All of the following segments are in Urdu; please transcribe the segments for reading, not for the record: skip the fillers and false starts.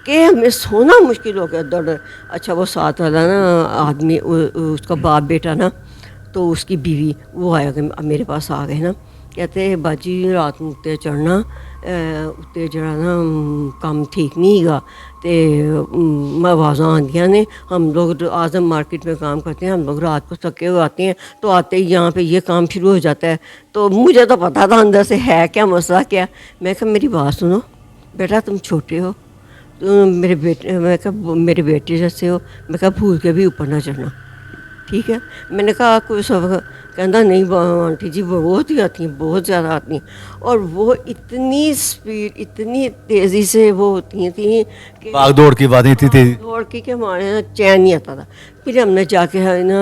کہ ہمیں سونا مشکل ہو گیا دوڑ. اچھا وہ ساتھ والا نا آدمی اس کا باپ بیٹا نا تو اس کی بیوی وہ آیا کہ میرے پاس آ گئے نا, کہتے ہیں باجی رات میں اتنے چڑھنا اتنے جڑا نا کام ٹھیک نہیں گا تے آوازاں آندیاں نے, ہم لوگ اعظم مارکیٹ میں کام کرتے ہیں, ہم لوگ رات کو تھکے ہوئے آتے ہیں تو آتے ہی یہاں پہ یہ کام شروع ہو جاتا ہے. تو مجھے تو پتا تھا اندر سے ہے کیا مسئلہ کیا. میں کہا میری بات سنو بیٹا, تم چھوٹے ہو, میرے بیٹے, میں کہا میرے بیٹے جیسے ہو, میں کہا بھول کے بھی اوپر نہ چڑھنا, ٹھیک ہے. میں نے کہا کوئی سبق, کہنا نہیں آنٹی جی بہت ہی آتی ہیں, بہت زیادہ آتی ہیں. اور وہ اتنی اسپیڈ اتنی تیزی سے وہ ہوتی تھیں کہ بھاگ دوڑ کی باتیں تھی. دوڑ کی کہ ہمارے یہاں چین نہیں آتا تھا. پھر ہم نے جا کے ہے نا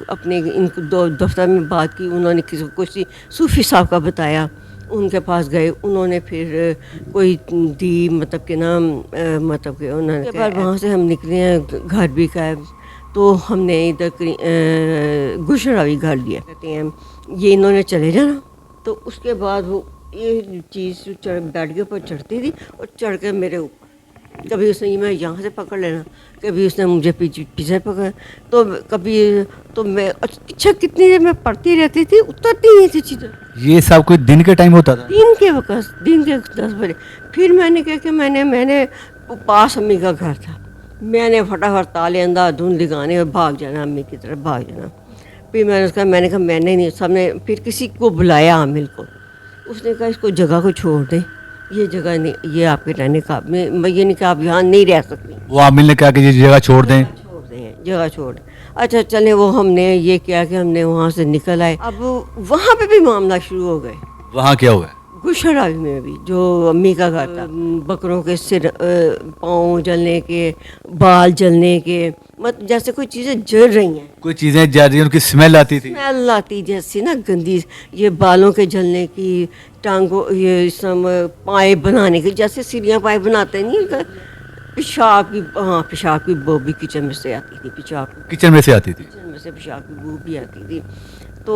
اپنے ان دو دفتر میں بات کی, انہوں نے کسی کو کسی صوفی صاحب کا بتایا, ان کے پاس گئے, انہوں نے پھر کوئی دی مطلب کہ نا مطلب کہ انہوں نے بعد وہاں سے ہم نکلے ہیں گھر بھی کا, تو ہم نے ادھر گلشن راوی گھر لیا کہتے ہیں یہ انہوں نے چلے جانا. تو اس کے بعد وہ یہ چیز بیڈ کے اوپر چڑھتی تھی اور چڑھ کے میرے اوپر, کبھی اس نے میں یہاں سے پکڑ لینا, کبھی اس نے مجھے پیچھے پکڑ, تو کبھی تو میں اچھا کتنی دیر میں پڑھتی رہتی تھی, اترتی نہیں تھی چیزیں. یہ سب کوئی دن کے ٹائم ہوتا تھا؟ دن کے وقت, دن کے 10 بجے. پھر میں نے کہا کہ میں نے پاس امی کا گھر تھا, میں نے فٹافٹ تالے انداز دھن لگانے اور بھاگ جانا, امی کی طرف بھاگ جانا. پھر میں نے کہا میں نے نہیں, سب نے پھر کسی کو بلایا عامل کو, اس نے کہا اس کو جگہ کو چھوڑ دیں, یہ جگہ نہیں, یہ آپ کے رہنے کا, میں یہ نہیں کہ آپ یہاں نہیں رہ سکتی. وہ عامل نے کہا کہ یہ جگہ چھوڑ دیں, چھوڑ دیں, جگہ چھوڑ دیں. اچھا چلے, وہ ہم نے یہ کیا کہ ہم نے وہاں سے نکل آئے. اب وہاں پہ بھی معاملہ شروع ہو گئے. وہاں کیا ہوا ہے؟ گلشن راوی میں بھی جو امی کا گھر تھا, بکروں کے سر پاؤں جلنے کے, بال جلنے کے, مطلب جیسے کوئی چیزیں جل رہی ہیں, کوئی چیزیں جا رہی ہیں, ان کی اسمیل آتی تھی. اسمیل آتی جیسی نا گندی, یہ بالوں کے جلنے کی, ٹانگوں یہ سب پائے بنانے کی, جیسے سیڑھیاں پائے بناتے نہیں, پیشاب کی, ہاں پیشاب کی بو بھی کچن میں سے آتی تھی, پیشاب کچن میں سے آتی تھی. کچن میں سے پیشاب کی بو بھی آتی تھی.